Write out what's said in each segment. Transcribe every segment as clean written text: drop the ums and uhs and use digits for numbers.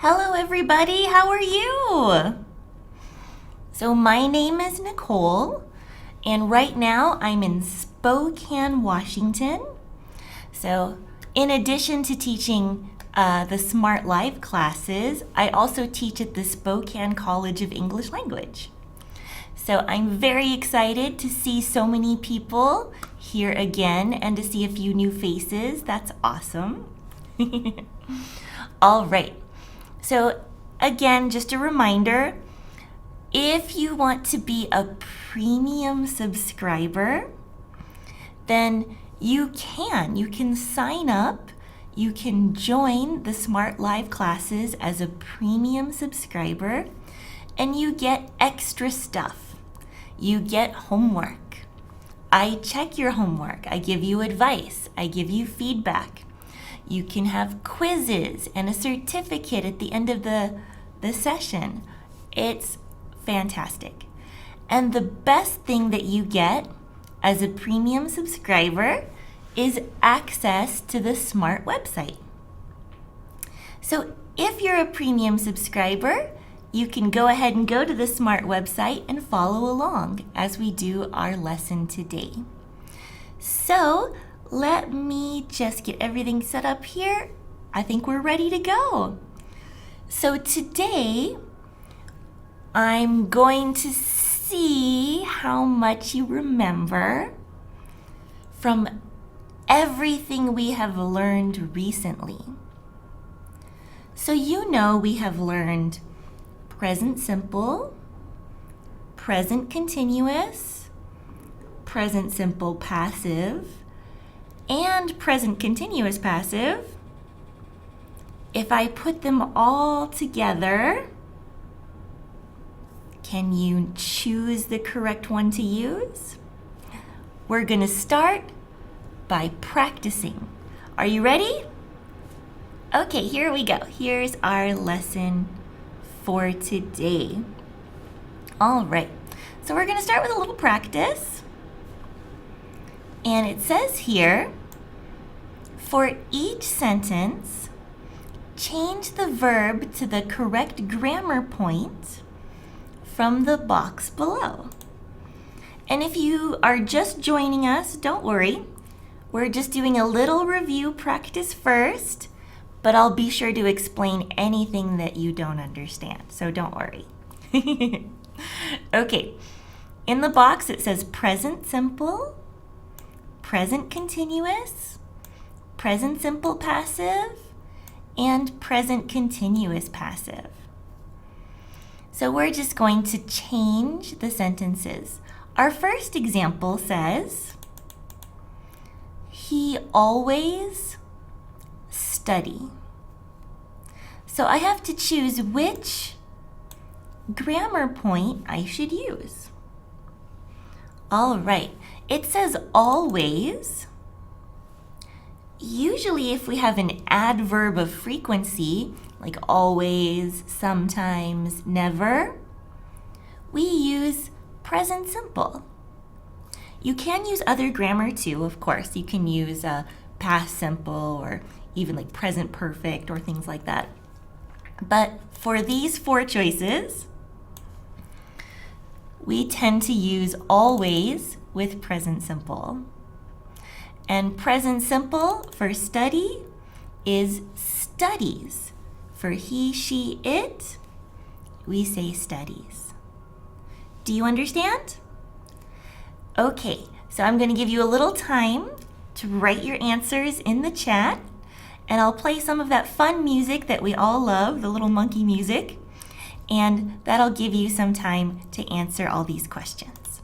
Hello everybody, how are you? So my name is Nicole, and right now I'm in Spokane, Washington. So in addition to teaching the Smrt Live classes, I also teach at the Spokane College of English Language. So I'm very excited to see so many people here again and to see a few new faces. That's awesome. All right. So again, just a reminder, if you want to be a premium subscriber, then you can sign up. You can join the Smrt Live classes as a premium subscriber, and you get extra stuff. You get homework. I check your homework. I give you advice. I give you feedback. You can have quizzes and a certificate at the end of the session. It's fantastic. And the best thing that you get as a premium subscriber is access to the Smrt website. So if you're a premium subscriber, you can go ahead and go to the Smrt website and follow along as we do our lesson today. So let me just get everything set up here. I think we're ready to go. So today, I'm going to see how much you remember from everything we have learned recently. So you know we have learned present simple, present continuous, present simple passive, and present continuous passive. If I put them all together, can you choose the correct one to use? We're going to start by practicing. Are you ready? Okay, here we go. Here's our lesson for today. All right, so we're going to start with a little practice. And it says here, for each sentence, change the verb to the correct grammar point from the box below. And if you are just joining us, don't worry. We're just doing a little review practice first, but I'll be sure to explain anything that you don't understand, so don't worry. Okay, in the box it says present simple, present continuous, present simple passive, and present continuous passive. So we're just going to change the sentences. Our first example says, he always study. So I have to choose which grammar point I should use. All right. It says always. Usually if we have an adverb of frequency, like always, sometimes, never, we use present simple. You can use other grammar too, of course. You can use past simple or even like present perfect or things like that. But for these four choices, we tend to use always with present simple. And present simple for study is studies. For he, she, it, we say studies. Do you understand? Okay, so I'm going to give you a little time to write your answers in the chat, and I'll play some of that fun music that we all love, the little monkey music, and that'll give you some time to answer all these questions.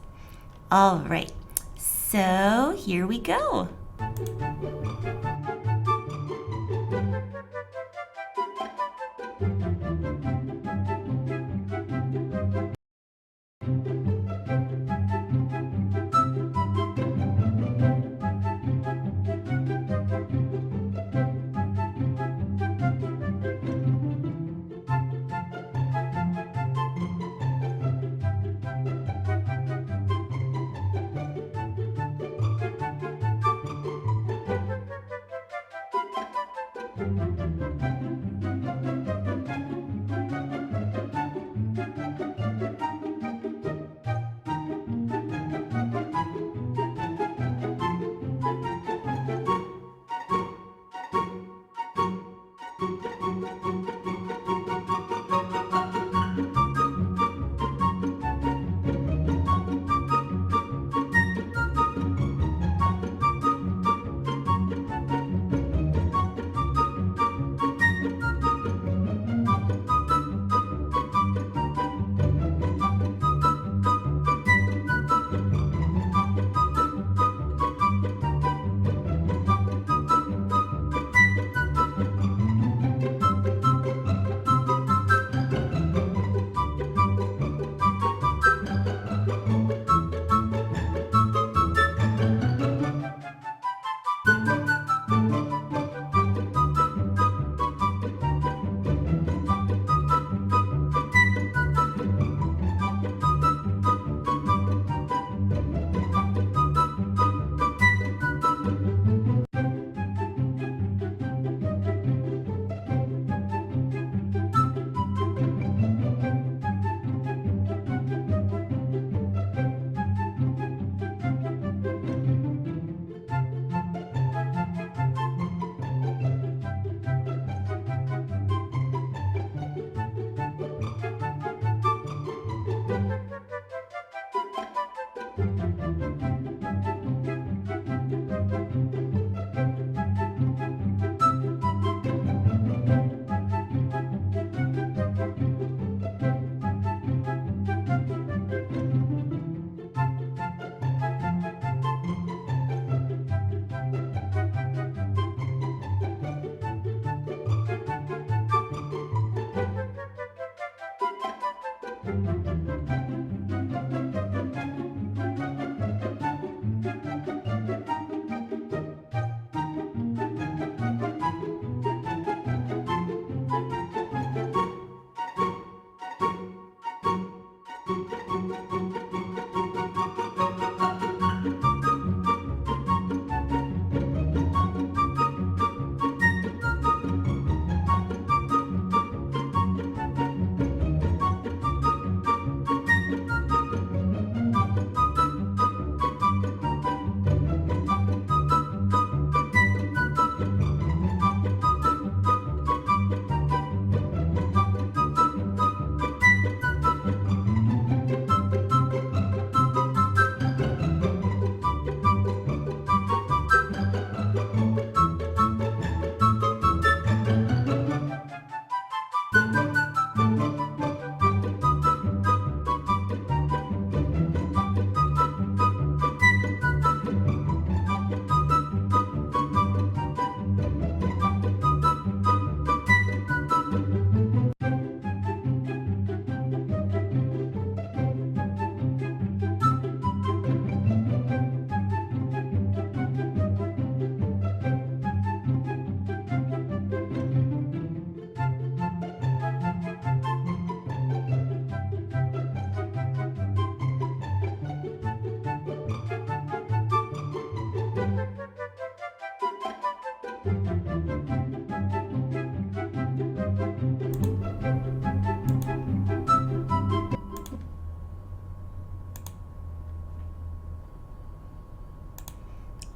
All right, so here we go.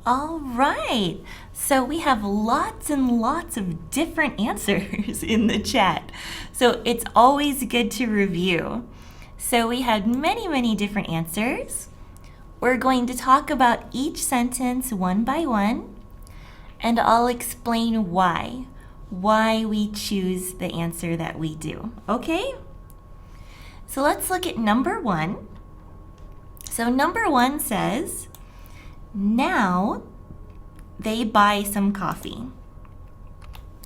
All right, so we have lots and lots of different answers in the chat. So it's always good to review. So we had many, many different answers. We're going to talk about each sentence one by one, and I'll explain why we choose the answer that we do, okay? So let's look at number one. So number one says, now they buy some coffee.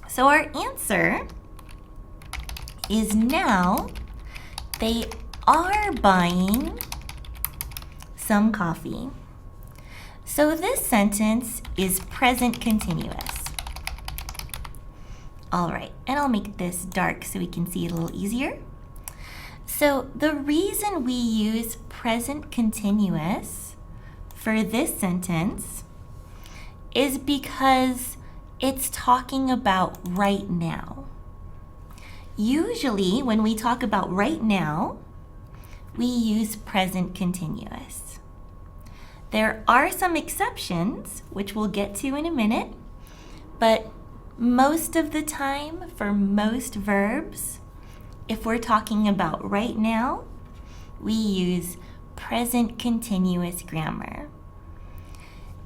So our answer is now they are buying some coffee. So this sentence is present continuous. All right, and I'll make this dark so we can see it a little easier. So the reason we use present continuous for this sentence is because it's talking about right now. Usually, when we talk about right now, we use present continuous. There are some exceptions, which we'll get to in a minute, but most of the time, for most verbs, if we're talking about right now, we use present continuous grammar.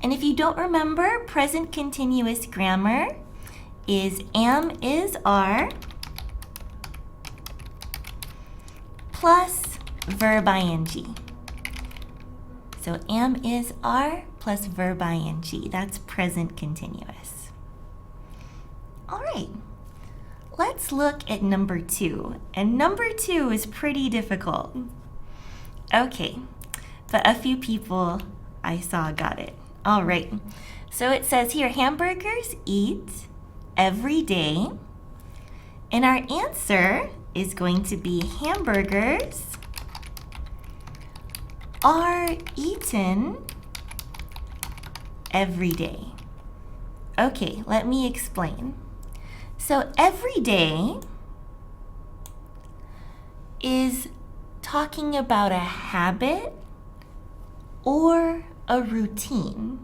And if you don't remember, present continuous grammar is am, is, are plus verb ing. So am, is, are plus verb ing. That's present continuous. All right, let's look at number 2. And number 2 is pretty difficult. Okay, but a few people I saw got it. All right, so it says here, hamburgers eat every day. And our answer is going to be hamburgers are eaten every day. Okay, let me explain. So every day is talking about a habit or a routine.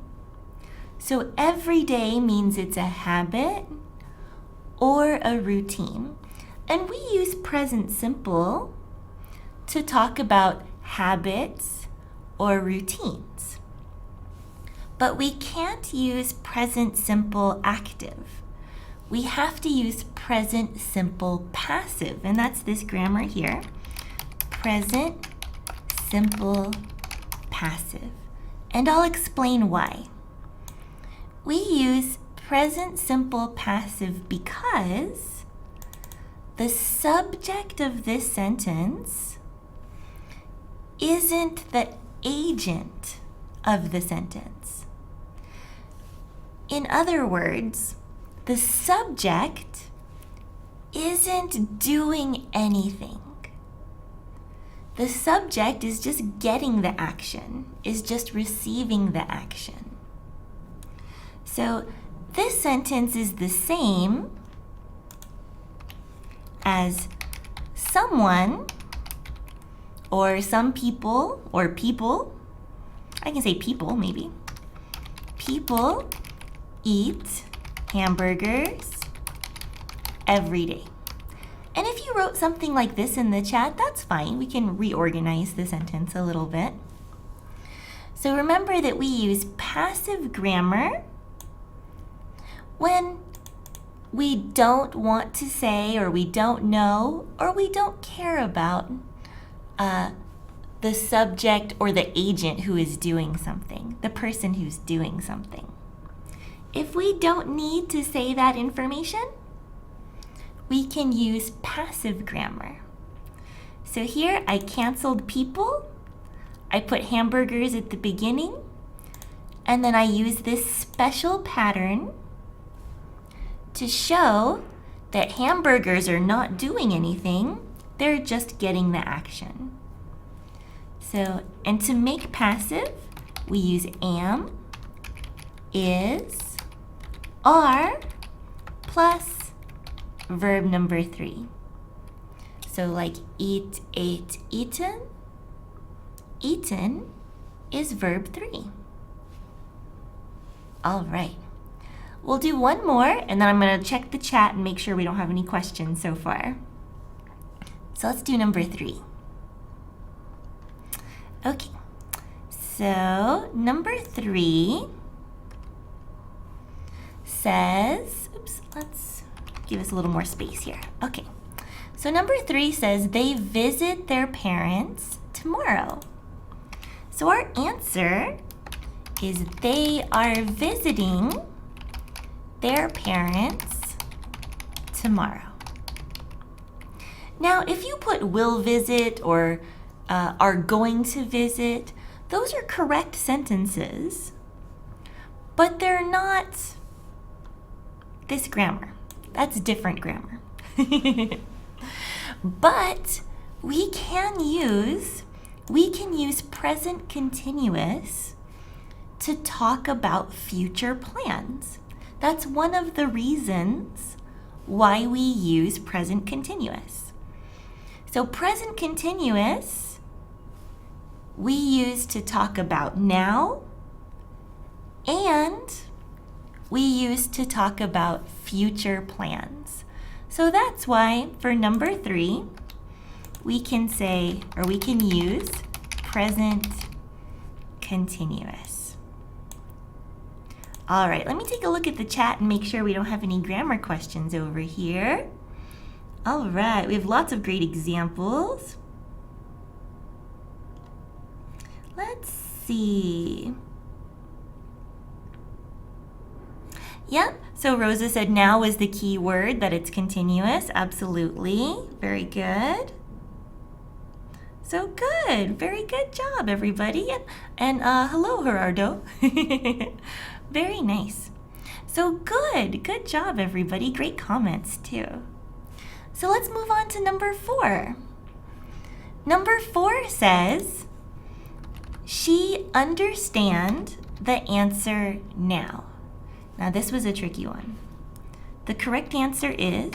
So every day means it's a habit or a routine. And we use present simple to talk about habits or routines. But we can't use present simple active. We have to use present simple passive, and that's this grammar here. Present simple passive. And I'll explain why. We use present simple passive because the subject of this sentence isn't the agent of the sentence. In other words, the subject isn't doing anything. The subject is just getting the action, is just receiving the action. So this sentence is the same as someone or some people or people. I can say people maybe. People eat hamburgers every day. And if you wrote something like this in the chat, that's fine. We can reorganize the sentence a little bit. So remember that we use passive grammar when we don't want to say, or we don't know, or we don't care about the subject or the agent who is doing something, the person who's doing something. If we don't need to say that information, we can use passive grammar. So here I canceled people, I put hamburgers at the beginning, and then I use this special pattern to show that hamburgers are not doing anything, they're just getting the action. So, and to make passive, we use am, is, are, plus verb number 3. So like eat, ate, eaten. Eaten is verb 3. All right. We'll do one more, and then I'm going to check the chat and make sure we don't have any questions so far. So let's do number 3. Okay. So number 3 says, oops, let's give us a little more space here. Okay. So number 3 says they visit their parents tomorrow. So our answer is they are visiting their parents tomorrow. Now, if you put will visit or are going to visit, those are correct sentences, but they're not this grammar. That's different grammar. But we can use present continuous to talk about future plans. That's one of the reasons why we use present continuous. So present continuous we use to talk about now, and we use to talk about future plans. So that's why for number 3, we can say, or we can use present continuous. All right, let me take a look at the chat and make sure we don't have any grammar questions over here. All right, we have lots of great examples. Let's see. Yep, so Rosa said now is the key word, that it's continuous. Absolutely, very good. So good, very good job, everybody. And hello, Gerardo. Very nice. So good job, everybody. Great comments, too. So let's move on to number 4. Number 4 says, she understand the answer now. Now this was a tricky one. The correct answer is,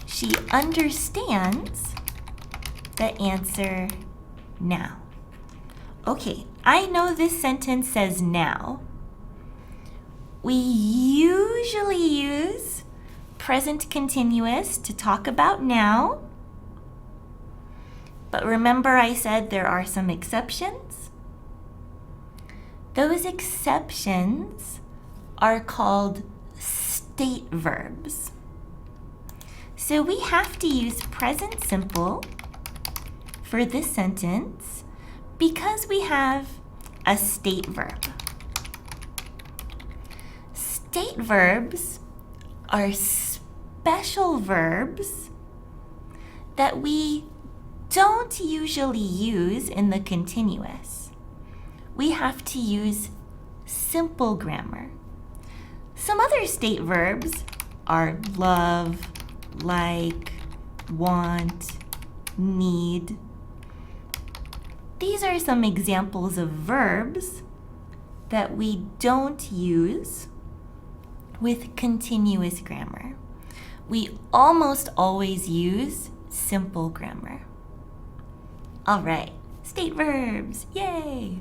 she understands the answer now. Okay, I know this sentence says now. We usually use present continuous to talk about now. But remember I said there are some exceptions? Those exceptions are called state verbs. So we have to use present simple for this sentence because we have a state verb. State verbs are special verbs that we don't usually use in the continuous. We have to use simple grammar. Some other state verbs are love, like, want, need. These are some examples of verbs that we don't use with continuous grammar. We almost always use simple grammar. All right, state verbs, yay!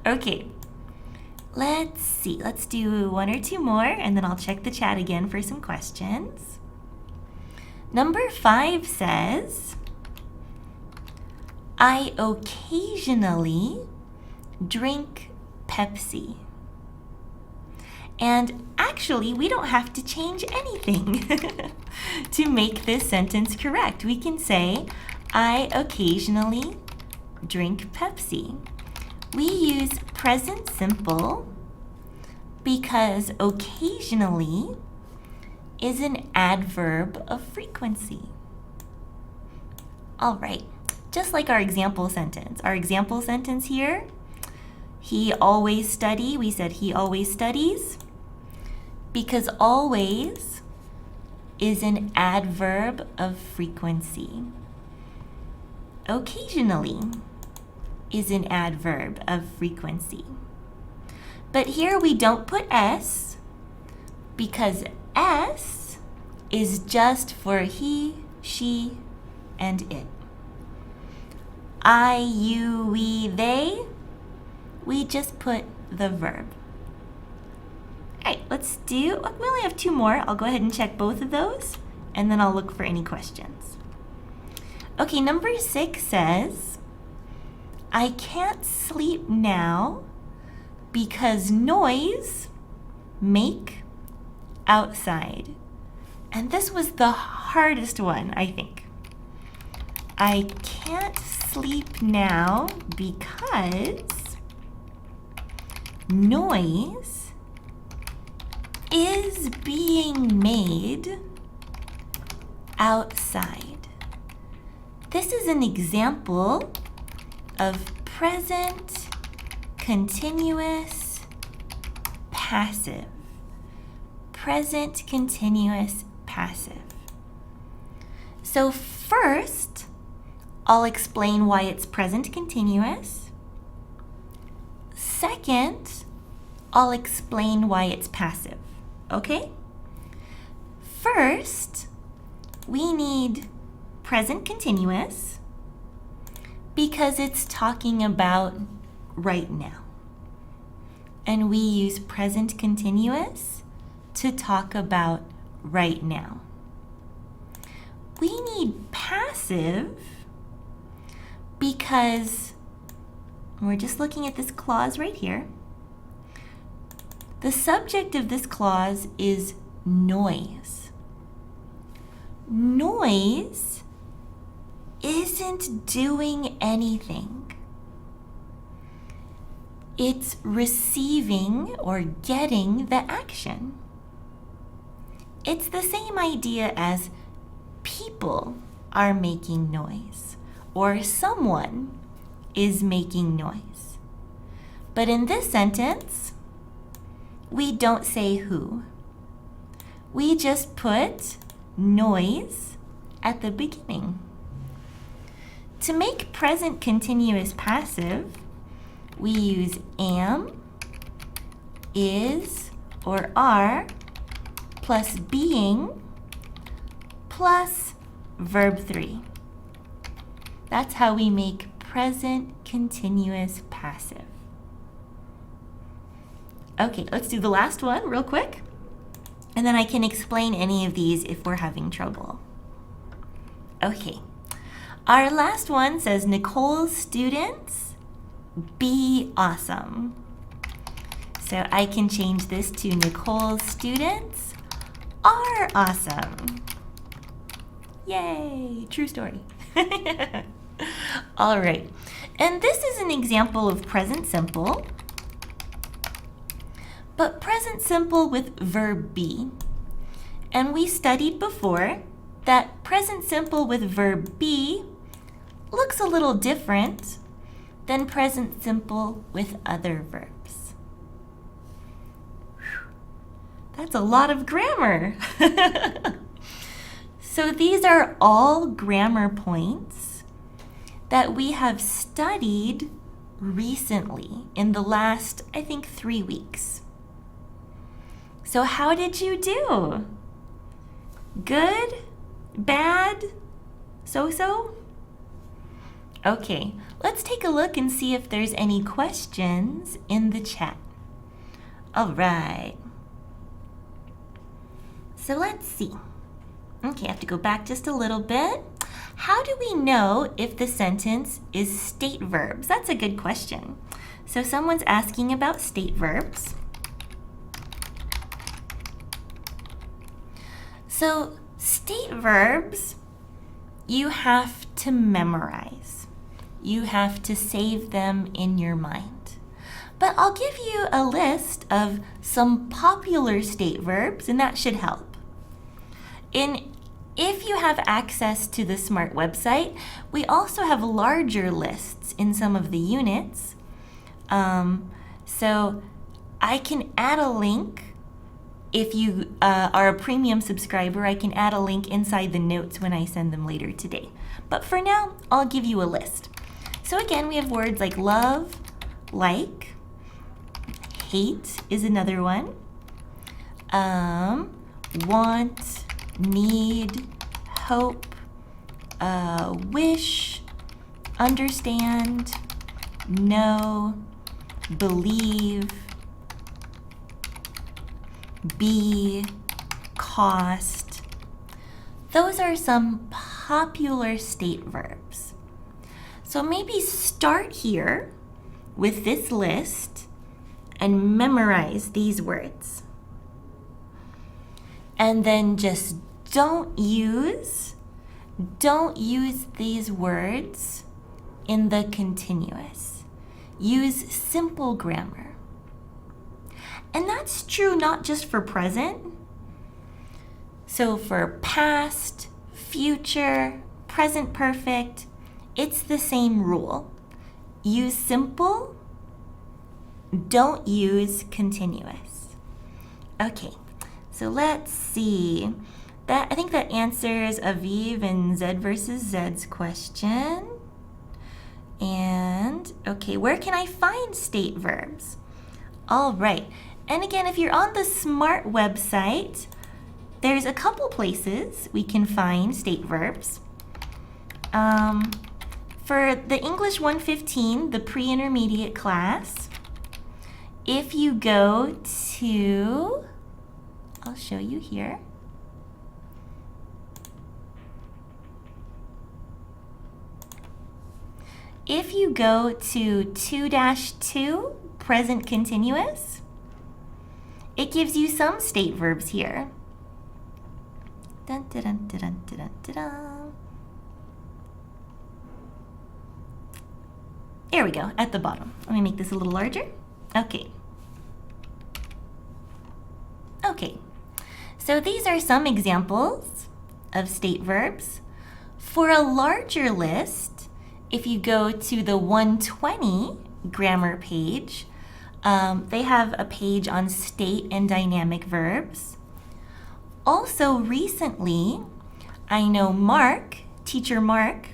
Okay, let's see. Let's do 1 or 2 more, and then I'll check the chat again for some questions. Number 5 says, I occasionally drink Pepsi. And actually, we don't have to change anything to make this sentence correct. We can say, I occasionally drink Pepsi. We use present simple because occasionally is an adverb of frequency. All right, just like our example sentence. Our example sentence here, he always study. We said he always studies because always is an adverb of frequency. Occasionally is an adverb of frequency. But here we don't put S because S is just for he, she, and it. I, you, we, they, we just put the verb. All right, let's do, we only have 2 more. I'll go ahead and check both of those, and then I'll look for any questions. Okay, number 6 says, I can't sleep now because noise make outside. And this was the hardest one, I think. I can't sleep now because noise is being made outside. This is an example of present continuous passive. Present continuous passive. So first, I'll explain why it's present continuous. Second, I'll explain why it's passive, okay? First, we need present continuous because it's talking about right now. And we use present continuous to talk about right now. We need passive because we're just looking at this clause right here. The subject of this clause is noise. Noise isn't doing anything. It's receiving or getting the action. It's the same idea as people are making noise or someone is making noise. But in this sentence, we don't say who. We just put noise at the beginning. To make present continuous passive, we use am, is, or are, plus being, plus verb 3. That's how we make present continuous passive. Okay, let's do the last one real quick, and then I can explain any of these if we're having trouble. Okay, our last one says Nicole's students be awesome. So I can change this to Nicole's students are awesome. Yay, true story. All right, and this is an example of present simple, but present simple with verb be. And we studied before that present simple with verb be looks a little different than present simple with other verbs. Whew. That's a lot of grammar. So these are all grammar points that we have studied recently in the last, I think, 3 weeks. So how did you do? Good? Bad? So-so? Okay, let's take a look and see if there's any questions in the chat. All right. So let's see. Okay, I have to go back just a little bit. How do we know if the sentence is state verbs? That's a good question. So someone's asking about state verbs. So state verbs, you have to memorize. You have to save them in your mind. But I'll give you a list of some popular state verbs, and that should help. If you have access to the Smrt website, we also have larger lists in some of the units. So I can add a link. If you are a premium subscriber, I can add a link inside the notes when I send them later today. But for now, I'll give you a list. So again, we have words like love, like, hate is another one, want, need, hope, wish, understand, know, believe, be, cost. Those are some popular state verbs. So maybe start here with this list and memorize these words. And then just don't use these words in the continuous. Use simple grammar. And that's true not just for present. So for past, future, present perfect, it's the same rule. Use simple, don't use continuous. Okay, so let's see. I think that answers Aviv and Z versus Z's question. And, okay, where can I find state verbs? All right. And again, if you're on the Smrt website, there's a couple places we can find state verbs. For the English 115, the pre-intermediate class, if you go to, I'll show you here. If you go to 2-2, present continuous, it gives you some state verbs here. Dun, dun, dun, dun, dun, dun, dun, dun. There we go, at the bottom. Let me make this a little larger. Okay. Okay, so these are some examples of state verbs. For a larger list, if you go to the 120 grammar page, they have a page on state and dynamic verbs. Also recently, I know teacher Mark,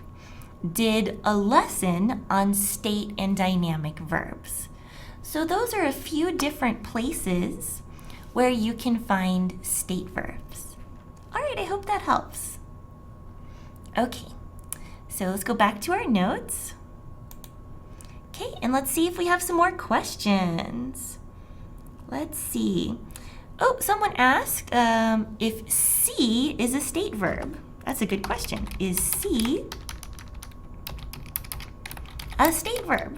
did a lesson on state and dynamic verbs. So those are a few different places where you can find state verbs. All right, I hope that helps. Okay, so let's go back to our notes. Okay, and let's see if we have some more questions. Let's see. Oh, someone asked if see is a state verb. That's a good question. Is see a state verb?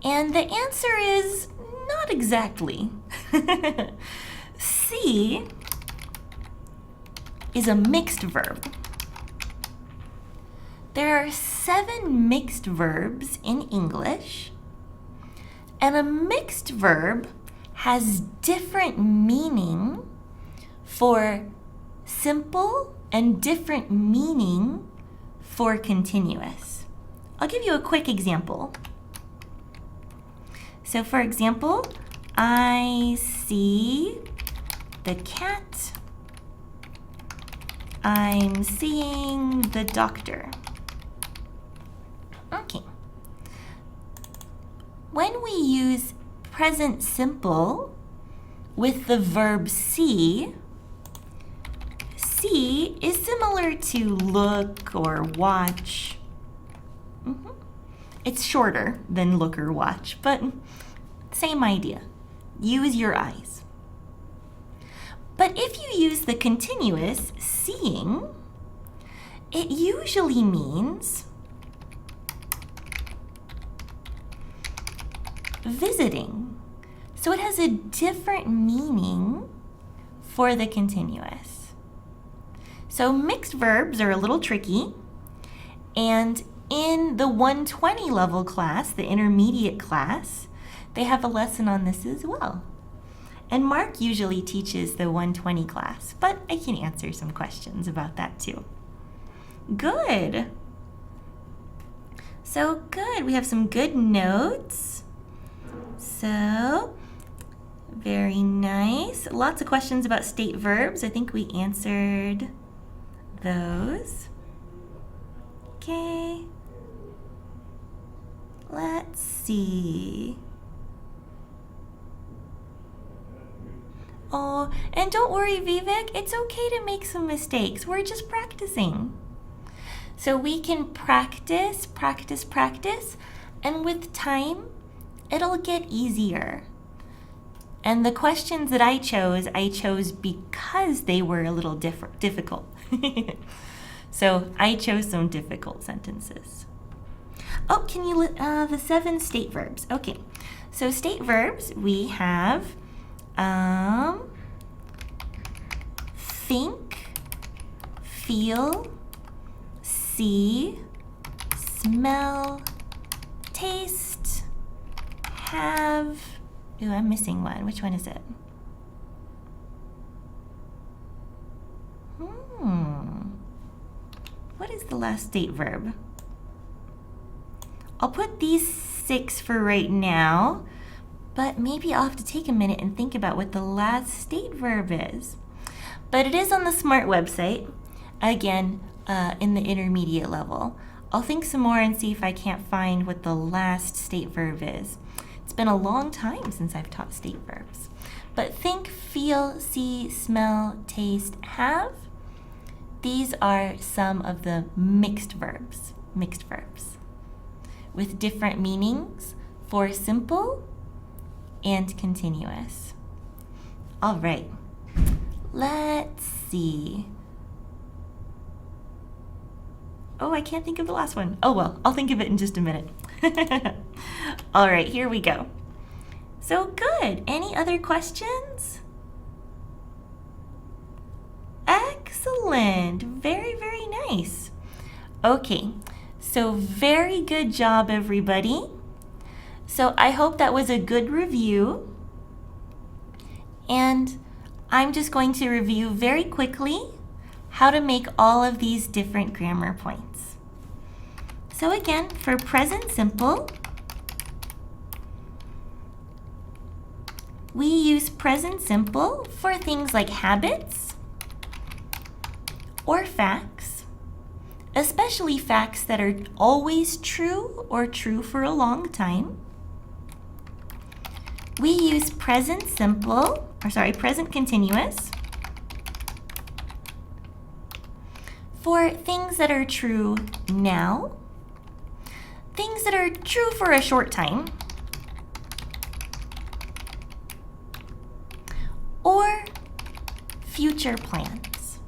And the answer is not exactly. See is a mixed verb. There are 7 mixed verbs in English, and a mixed verb has different meaning for simple and different meaning for continuous. I'll give you a quick example. So for example, I see the cat. I'm seeing the doctor. Okay. When we use present simple with the verb see, see is similar to look or watch. It's shorter than look or watch, but same idea. Use your eyes. But if you use the continuous seeing, it usually means visiting. So it has a different meaning for the continuous. So mixed verbs are a little tricky, and in the 120 level class, the intermediate class, they have a lesson on this as well. And Mark usually teaches the 120 class, but I can answer some questions about that too. Good. So good, we have some good notes. So, very nice. Lots of questions about state verbs. I think we answered those. Okay. Let's see. Oh, and don't worry, Vivek, it's okay to make some mistakes. We're just practicing. So we can practice, and with time, it'll get easier. And the questions that I chose because they were a little difficult. So I chose some difficult sentences. Oh, can you, the 7 state verbs. Okay, so state verbs, we have think, feel, see, smell, taste, have. Ooh, I'm missing one. Which one is it? What is the last state verb? I'll put these 6 for right now, but maybe I'll have to take a minute and think about what the last state verb is. But it is on the Smrt website, again, in the intermediate level. I'll think some more and see if I can't find what the last state verb is. It's been a long time since I've taught state verbs. But think, feel, see, smell, taste, have. These are some of the mixed verbs with different meanings for simple and continuous. All right, let's see. Oh, I can't think of the last one. Oh well, I'll think of it in just a minute. All right, here we go. So good. Any other questions? Excellent. Very, very nice. Okay, so very good job, everybody. So I hope that was a good review. And I'm just going to review very quickly how to make all of these different grammar points. So again, for present simple, we use present simple for things like habits or facts, especially facts that are always true or true for a long time. We use present continuous for things that are true now, things that are true for a short time, or future plans.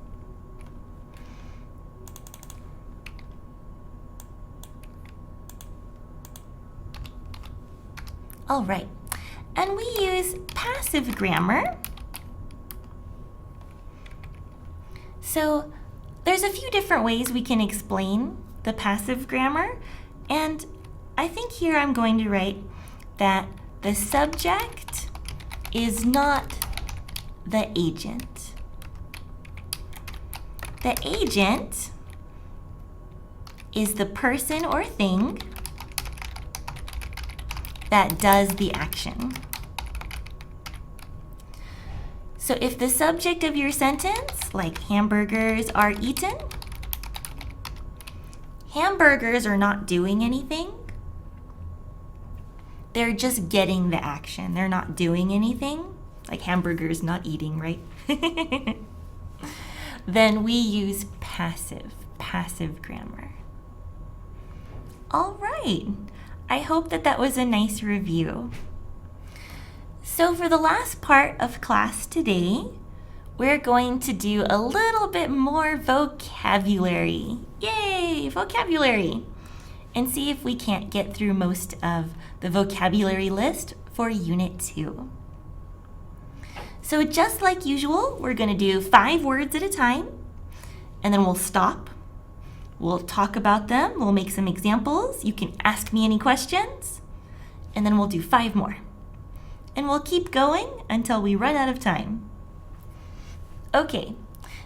All right, and we use passive grammar. So there's a few different ways we can explain the passive grammar, and I think here I'm going to write that the subject is not the agent. The agent is the person or thing that does the action. So if the subject of your sentence, like hamburgers are eaten, hamburgers are not doing anything. They're just getting the action. They're not doing anything. Like hamburgers not eating, right? Then we use passive grammar. All right. I hope that was a nice review. So for the last part of class today, we're going to do a little bit more vocabulary. Yay, vocabulary! And see if we can't get through most of the vocabulary list for Unit 2. So just like usual, we're going to do 5 words at a time, and then we'll stop. We'll talk about them. We'll make some examples. You can ask me any questions, and then we'll do 5 more. And we'll keep going until we run out of time. Okay,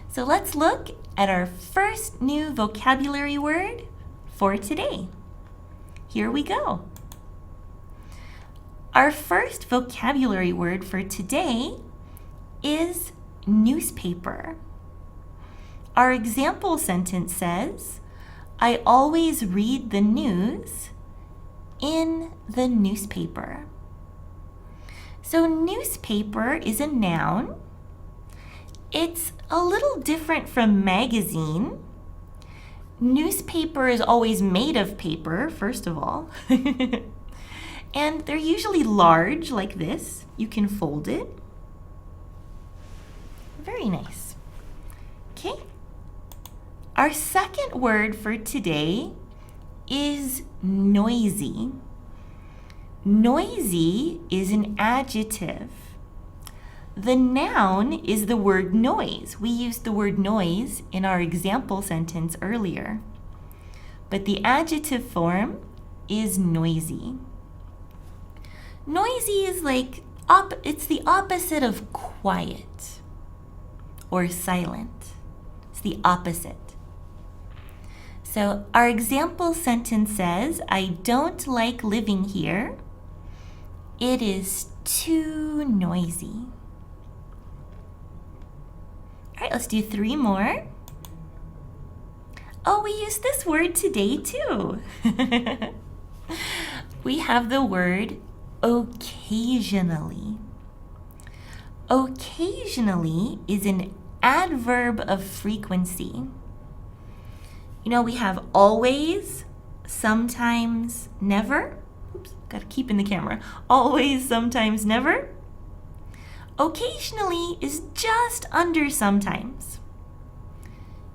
so let's look at our first new vocabulary word for today. Here we go. Our first vocabulary word for today is newspaper. Our example sentence says, I always read the news in the newspaper. So newspaper is a noun. It's a little different from magazine. Newspaper is always made of paper, first of all. And they're usually large like this. You can fold it. Very nice. Okay. Our second word for today is noisy. Noisy is an adjective. The noun is the word noise. We used the word noise in our example sentence earlier. But the adjective form is noisy. Noisy is like, it's the opposite of quiet or silent. It's the opposite. So our example sentence says, I don't like living here. It is too noisy. All right, let's do 3 more. Oh, we use this word today too. We have the word occasionally. Occasionally is an adverb of frequency. You know, we have always, sometimes, never. Oops, gotta keep in the camera. Always, sometimes, never. Occasionally is just under sometimes.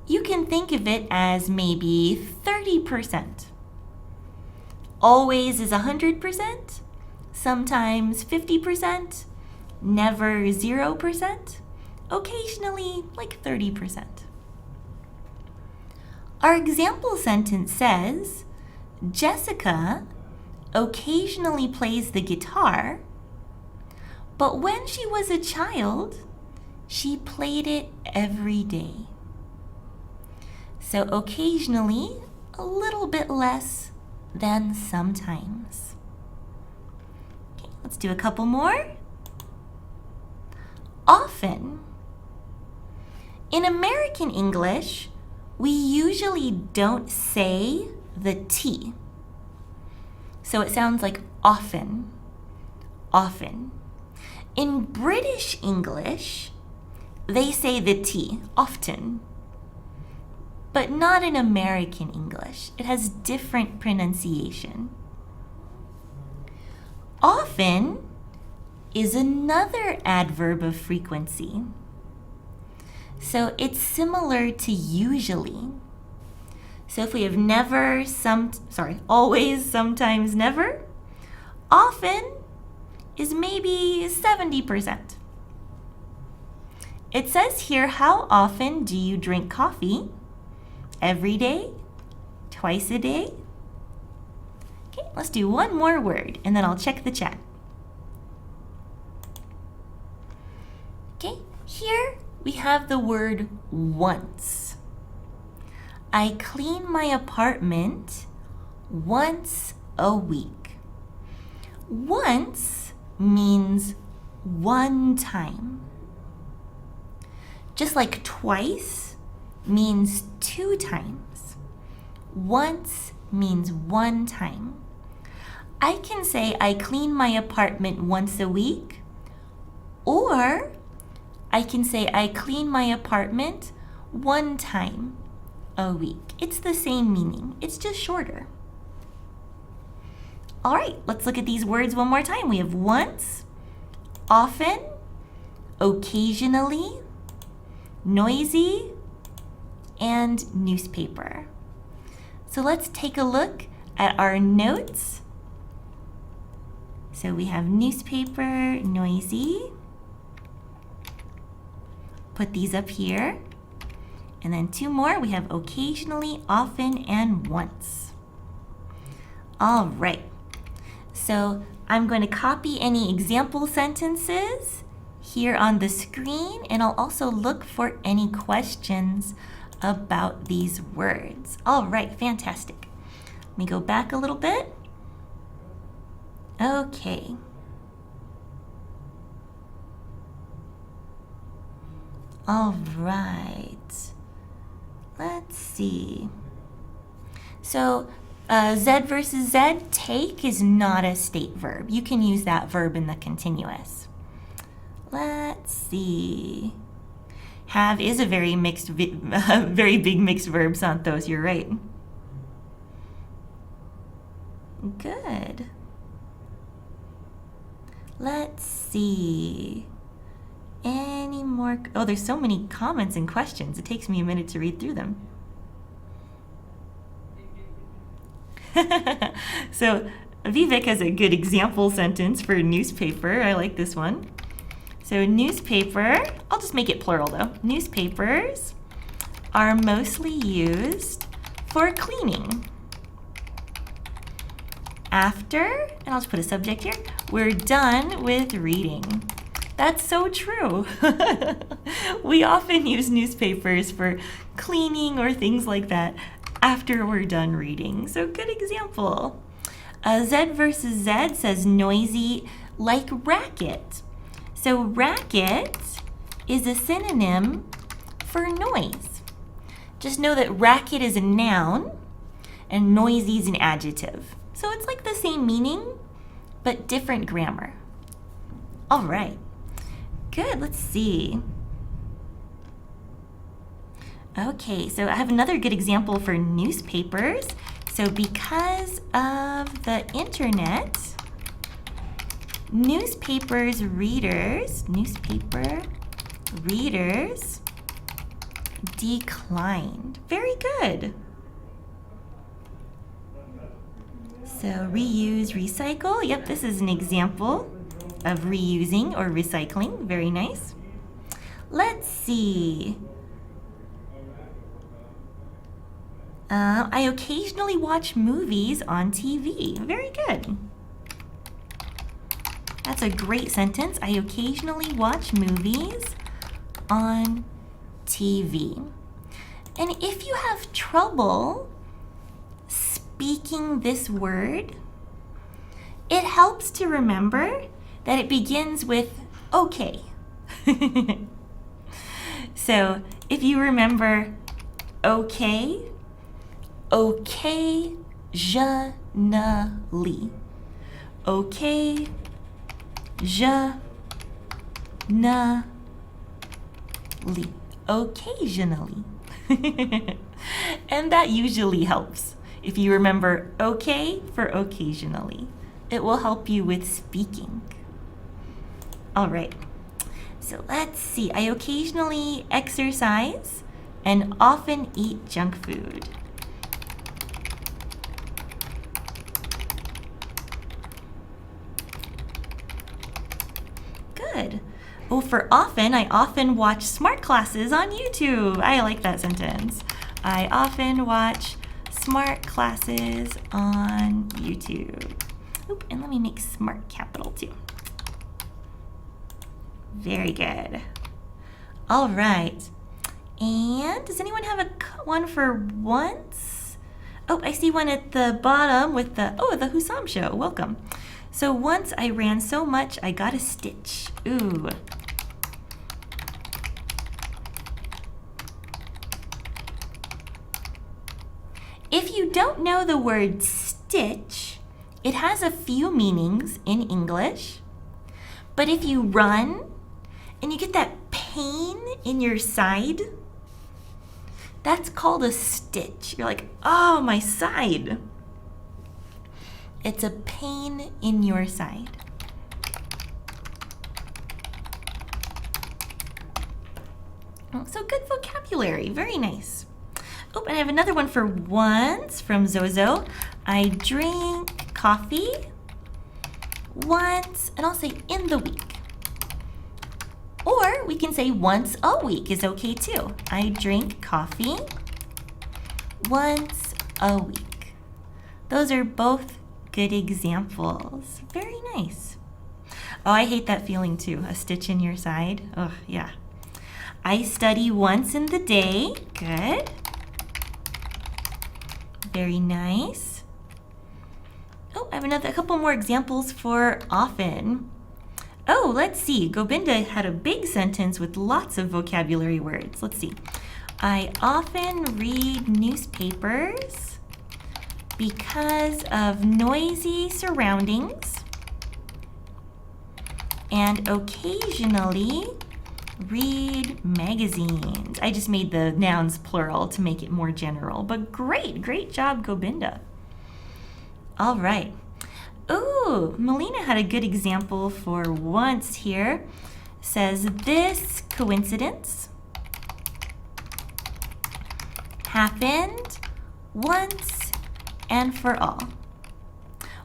You can think of it as maybe 30%. Always is 100%, sometimes 50%, never 0%, occasionally like 30%. Our example sentence says, Jessica occasionally plays the guitar, but when she was a child, she played it every day. So occasionally, a little bit less than sometimes. Okay, let's do a couple more. Often. In American English, we usually don't say the T. So it sounds like often, often. In British English, they say the T, often. But not in American English. It has different pronunciation. Often is another adverb of frequency. So it's similar to usually. So if we have never, always, sometimes, never, often is maybe 70%. It says here, how often do you drink coffee? Every day? Twice a day? Okay, let's do one more word and then I'll check the chat. Okay, here we have the word once. I clean my apartment once a week. Once means one time. Just like twice means 2 times. Once means 1 time. I can say I clean my apartment once a week, or I can say I clean my apartment 1 time a week. It's the same meaning. It's just shorter. All right, let's look at these words one more time. We have once, often, occasionally, noisy, and newspaper. So let's take a look at our notes. So we have newspaper, noisy. Put these up here. And then 2 more. We have occasionally, often, and once. All right. So I'm going to copy any example sentences here on the screen, and I'll also look for any questions about these words. All right, fantastic. Let me go back a little bit. Okay. All right. Let's see. So Z versus Z, take is not a state verb. You can use that verb in the continuous. Let's see. Have is a very big mixed verb, Santos. You're right. Good. Let's see. Any more? Oh, there's so many comments and questions. It takes me a minute to read through them. So Vivek has a good example sentence for newspaper. I like this one. So newspaper, I'll just make it plural though. Newspapers are mostly used for cleaning. After, and I'll just put a subject here, we're done with reading. That's so true. We often use newspapers for cleaning or things like that after we're done reading. So good example. Z versus Z says noisy like racket. So racket is a synonym for noise. Just know that racket is a noun and noisy is an adjective. So it's like the same meaning, but different grammar. All right. Good, let's see. Okay, so I have another good example for newspapers. So because of the internet, newspaper readers declined. Very good. So reuse, recycle. Yep, this is an example of reusing or recycling. Very nice. Let's see. I occasionally watch movies on TV. Very good. That's a great sentence. I occasionally watch movies on TV. And if you have trouble speaking this word, it helps to remember that it begins with okay. So if you remember okay, occasionally, occasionally, occasionally. And that usually helps. If you remember okay for occasionally, it will help you with speaking. All right, so let's see. I occasionally exercise and often eat junk food. Good. Oh, for often, I often watch Smrt classes on YouTube. I like that sentence. I often watch Smrt classes on YouTube. Oop, and let me make Smrt capital too. Very good. All right. And does anyone have one for once? Oh, I see one at the bottom with the Husam show. Welcome. So once I ran so much, I got a stitch. Ooh. If you don't know the word stitch, it has a few meanings in English. But if you run and you get that pain in your side, that's called a stitch. You're like, oh, my side. It's a pain in your side. So good vocabulary, very nice. Oh, and I have another one for once from Zozo. I drink coffee once, and I'll say in the week. Or we can say once a week is okay too. I drink coffee once a week. Those are both good examples. Very nice. Oh, I hate that feeling too, a stitch in your side. Oh, yeah. I study once in the day. Good. Very nice. Oh, I have a couple more examples for often. Oh, let's see. Govinda had a big sentence with lots of vocabulary words. Let's see. I often read newspapers because of noisy surroundings and occasionally read magazines. I just made the nouns plural to make it more general, but great job, Govinda. All right. Ooh, Melina had a good example for once here. Says this coincidence happened once and for all.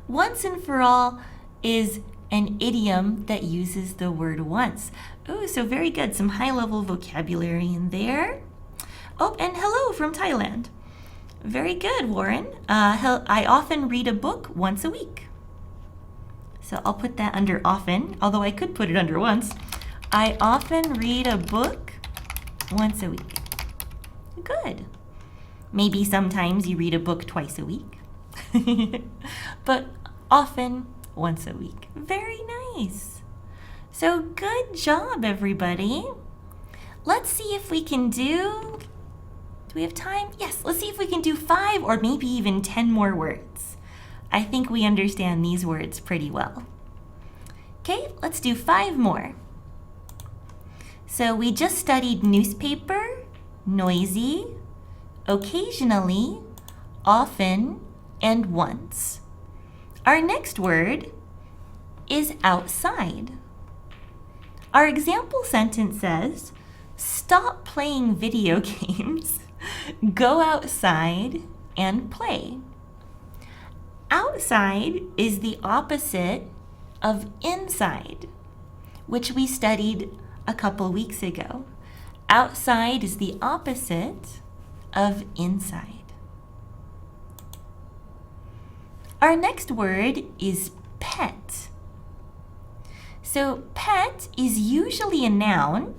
Once and for all is an idiom that uses the word once. Ooh, so very good. Some high-level vocabulary in there. Oh, and hello from Thailand. Very good, Warren. I often read a book once a week. So I'll put that under often, although I could put it under once. I often read a book once a week. Good. Maybe sometimes you read a book twice a week. But often once a week. Very nice. So good job, everybody. Let's see if we can do Do we have time? Yes, let's see if we can do 5 or maybe even 10 more words. I think we understand these words pretty well. Okay, let's do 5 more. So we just studied newspaper, noisy, occasionally, often, and once. Our next word is outside. Our example sentence says, stop playing video games, go outside and play. Outside is the opposite of inside, which we studied a couple weeks ago. Outside is the opposite of inside. Our next word is pet. So pet is usually a noun,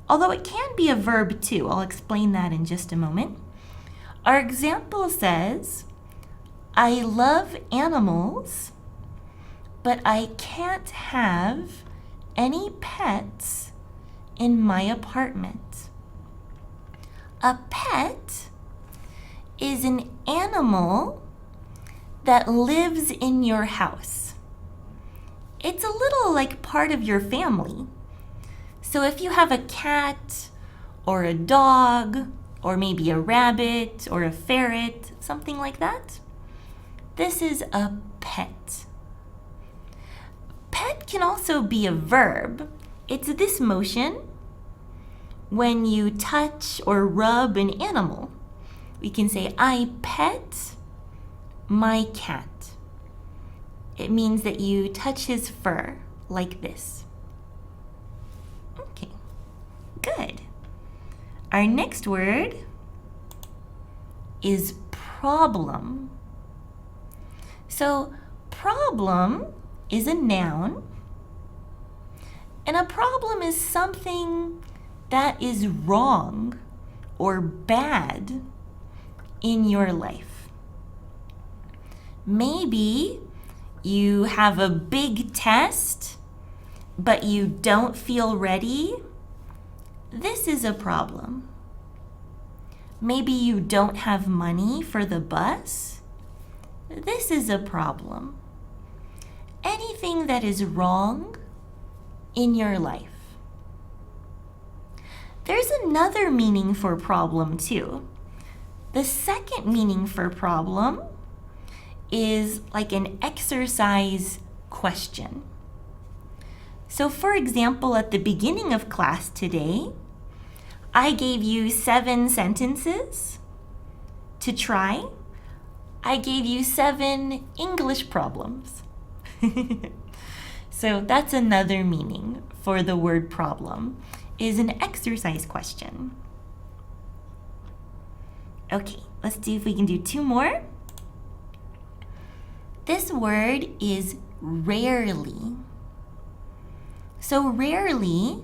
although it can be a verb too. I'll explain that in just a moment. Our example says, I love animals, but I can't have any pets in my apartment. A pet is an animal that lives in your house. It's a little like part of your family. So if you have a cat or a dog or maybe a rabbit or a ferret, something like that, this is a pet. Pet can also be a verb. It's this motion when you touch or rub an animal. We can say, I pet my cat. It means that you touch his fur like this. Okay, good. Our next word is problem. So problem is a noun, and a problem is something that is wrong or bad in your life. Maybe you have a big test, but you don't feel ready. This is a problem. Maybe you don't have money for the bus. This is a problem. Anything that is wrong in your life. There's another meaning for problem too. The second meaning for problem is like an exercise question. So for example, at the beginning of class today, I gave you 7 sentences to try. I gave you 7 English problems. So that's another meaning for the word problem, is an exercise question. Okay, let's see if we can do 2 more. This word is rarely. So rarely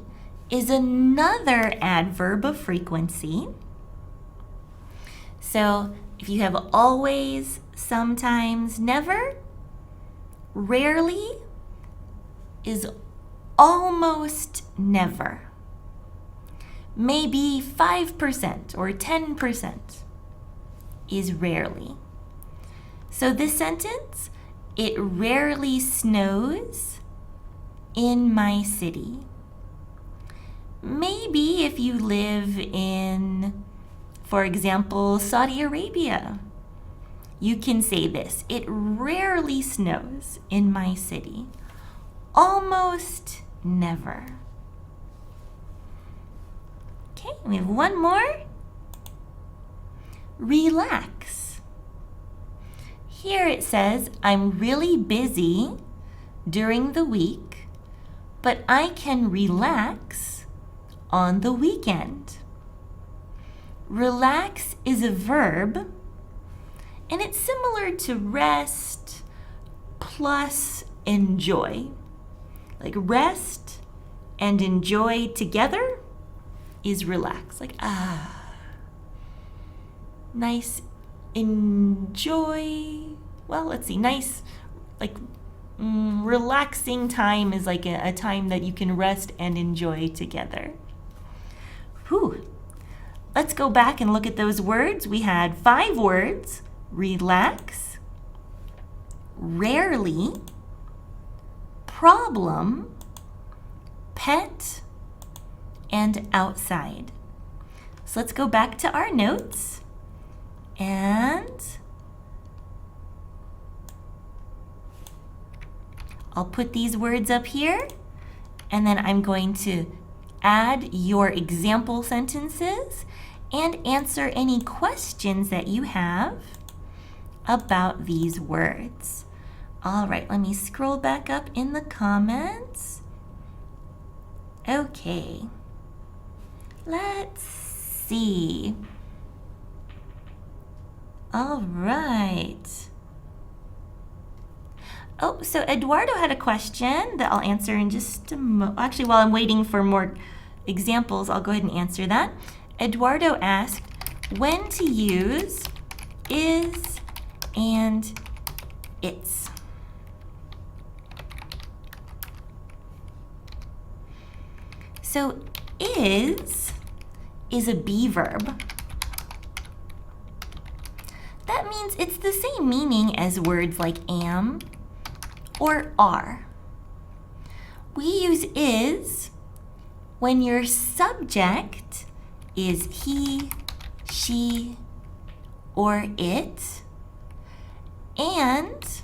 is another adverb of frequency. So if you have always, sometimes, never, rarely is almost never. Maybe 5% or 10% is rarely. So this sentence, it rarely snows in my city. Maybe if you live in, for example, Saudi Arabia, you can say this, it rarely snows in my city. Almost never. Okay, we have one more. Relax. Here it says, I'm really busy during the week, but I can relax on the weekend. Relax is a verb, and it's similar to rest plus enjoy. Like rest and enjoy together is relax. Like, nice, enjoy. Well, let's see, nice, like relaxing time is like a time that you can rest and enjoy together. Whew. let's go back and look at those words. We had 5 words: relax, rarely, problem, pet, and outside. So let's go back to our notes and I'll put these words up here and then I'm going to add your example sentences and answer any questions that you have about these words. All right, let me scroll back up in the comments. Okay, let's see. All right. Oh, so Eduardo had a question that I'll answer in just a moment. Actually, while I'm waiting for more examples, I'll go ahead and answer that. Eduardo asked when to use is and its. So is a be verb. That means it's the same meaning as words like am or are. We use is when your subject is he, she, or it, and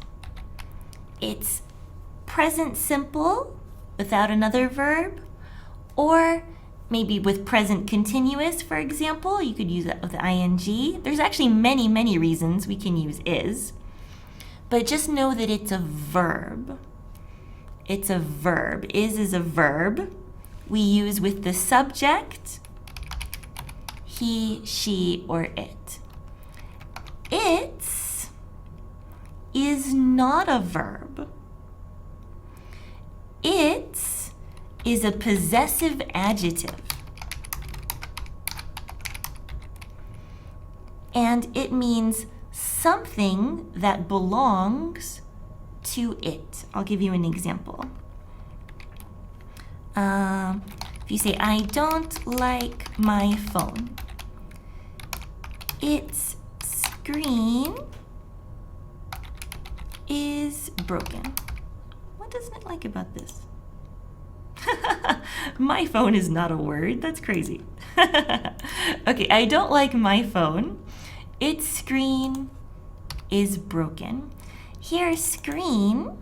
it's present simple without another verb, or maybe with present continuous, for example. You could use it with ing. There's actually many, many reasons we can use is, but just know that it's a verb. It's a verb. Is a verb we use with the subject, he, she, or it. It's is not a verb. It's is a possessive adjective. And it means something that belongs to it. I'll give you an example. If you say, I don't like my phone. Its screen is broken. What doesn't it like about this? My phone is not a word. That's crazy. Okay, I don't like my phone. Its screen is broken. Here, screen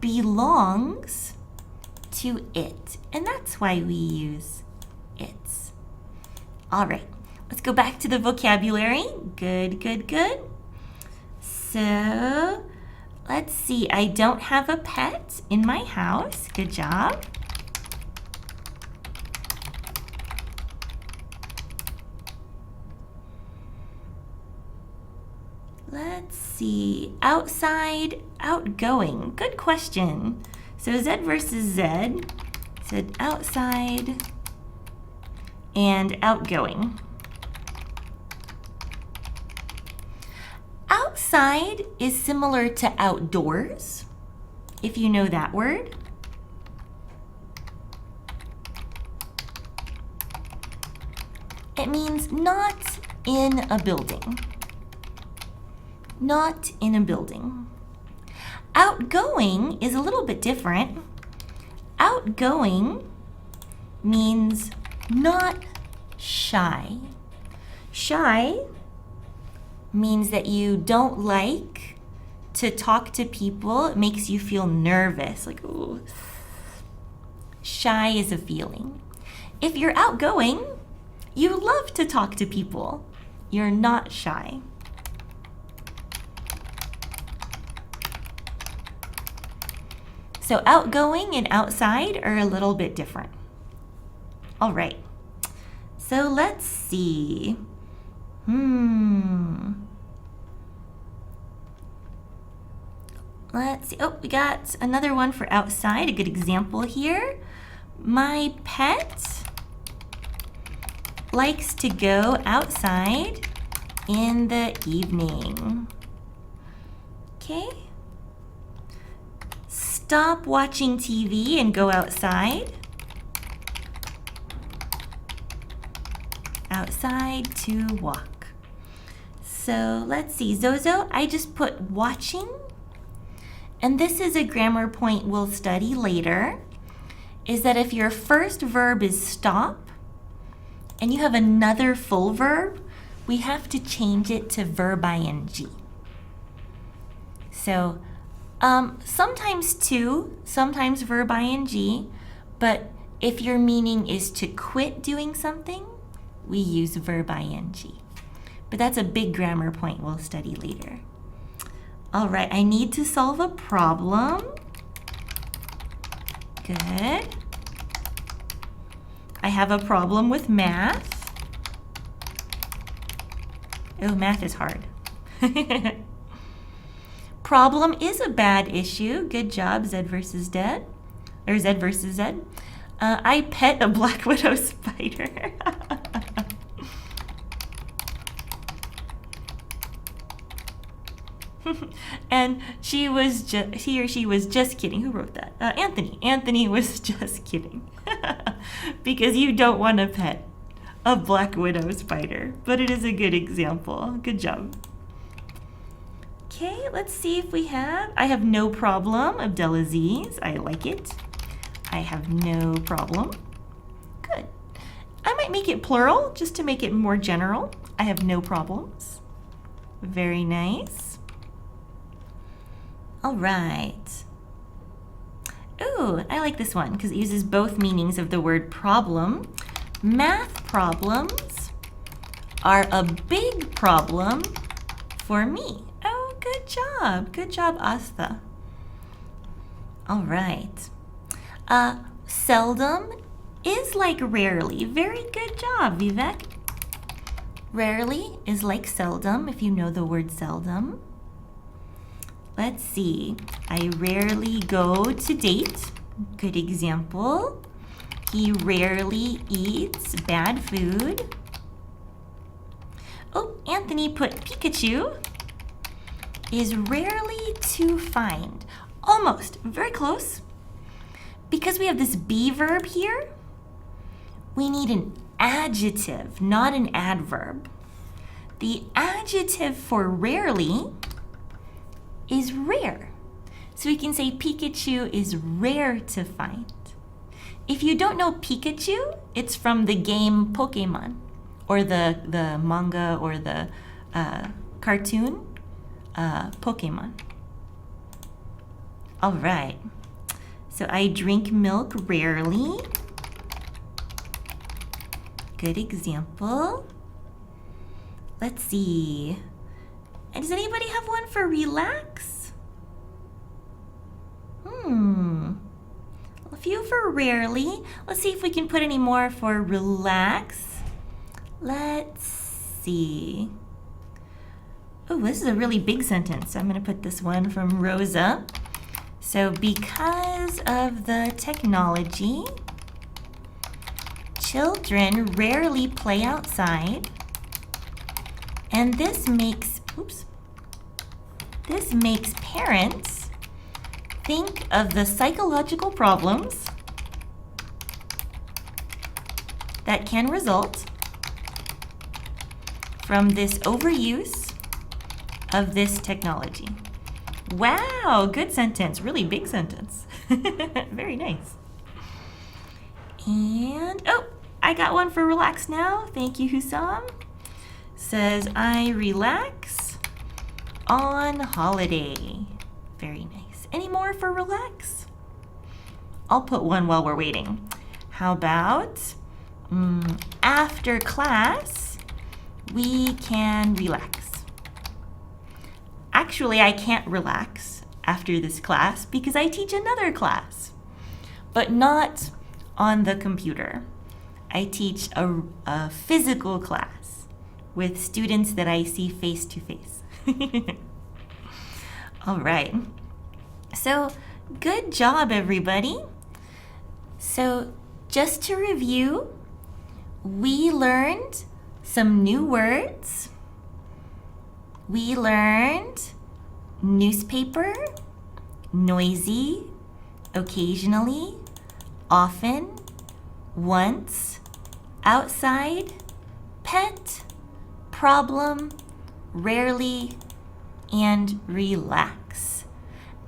belongs to it, and that's why we use its. All right, let's go back to the vocabulary. Good, good, good. So, let's see. I don't have a pet in my house. Good job. Let's see. Outside, outgoing. Good question. So Z versus Z said outside and outgoing. Outside is similar to outdoors, if you know that word. It means not in a building. Not in a building. Outgoing is a little bit different. Outgoing means not shy. Shy means that you don't like to talk to people. It makes you feel nervous, like, ooh. Shy is a feeling. If you're outgoing, you love to talk to people. You're not shy. So outgoing and outside are a little bit different. All right, so let's see. Let's see. Oh, we got another one for outside, a good example here. My pet likes to go outside in the evening. Okay. Stop watching TV and go outside. outside to walk. So let's see, Zozo, I just put watching. And this is a grammar point we'll study later, is that if your first verb is stop and you have another full verb, we have to change it to verb ing. So sometimes two, sometimes verb ing, but if your meaning is to quit doing something, we use verb ing. But that's a big grammar point we'll study later. All right, I need to solve a problem. Good. I have a problem with math. Oh, math is hard. Problem is a bad issue. Good job, Z versus Z. Or Z versus Z. I pet a black widow spider. And he or she was just kidding. Who wrote that? Anthony. Anthony was just kidding. Because you don't want to pet a black widow spider. But it is a good example. Good job. Okay, let's see if we have. I have no problem. Abdelaziz. I like it. I have no problem. Good. I might make it plural just to make it more general. I have no problems. Very nice. All right. Ooh, I like this one because it uses both meanings of the word problem. Math problems are a big problem for me. Oh, good job. Good job, Asta. All right. Seldom is like rarely. Very good job, Vivek. Rarely is like seldom, if you know the word seldom. Let's see. I rarely go to date. Good example. He rarely eats bad food. Oh, Anthony put Pikachu is rarely to find. Almost. Very close. Because we have this be verb here, we need an adjective, not an adverb. The adjective for rarely is rare. So we can say Pikachu is rare to find. If you don't know Pikachu, it's from the game Pokemon, or the manga or the cartoon Pokemon. All right. So I drink milk rarely. Good example. Let's see. And does anybody have one for relax? A few for rarely. Let's see if we can put any more for relax. Let's see. Oh, this is a really big sentence. So I'm going to put this one from Rosa. So because of the technology, children rarely play outside, and this makes parents think of the psychological problems that can result from this overuse of this technology. Wow, good sentence. Really big sentence. Very nice. And, oh, I got one for relax now. Thank you, Hussam. Says, I relax on holiday. Very nice. Any more for relax? I'll put one while we're waiting. How about after class, we can relax. Actually, I can't relax after this class because I teach another class, but not on the computer. I teach a physical class with students that I see face to face. All right. So, good job, everybody. So, just to review, we learned some new words. We learned newspaper, noisy, occasionally, often, once, outside, pet, problem, rarely, and relax.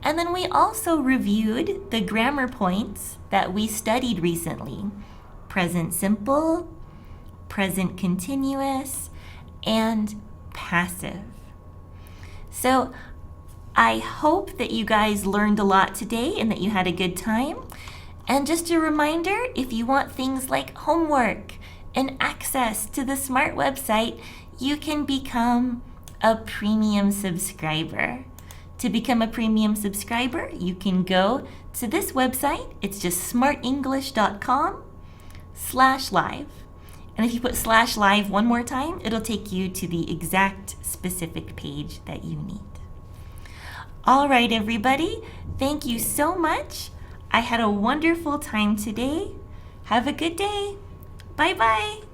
And then we also reviewed the grammar points that we studied recently. Present simple, present continuous, and passive. So I hope that you guys learned a lot today and that you had a good time. And just a reminder, if you want things like homework and access to the Smrt website, you can become a premium subscriber. To become a premium subscriber, you can go to this website. It's just smartenglish.com/live. And if you put /live one more time, it'll take you to the exact specific page that you need. All right, everybody, thank you so much. I had a wonderful time today. Have a good day. Bye-bye.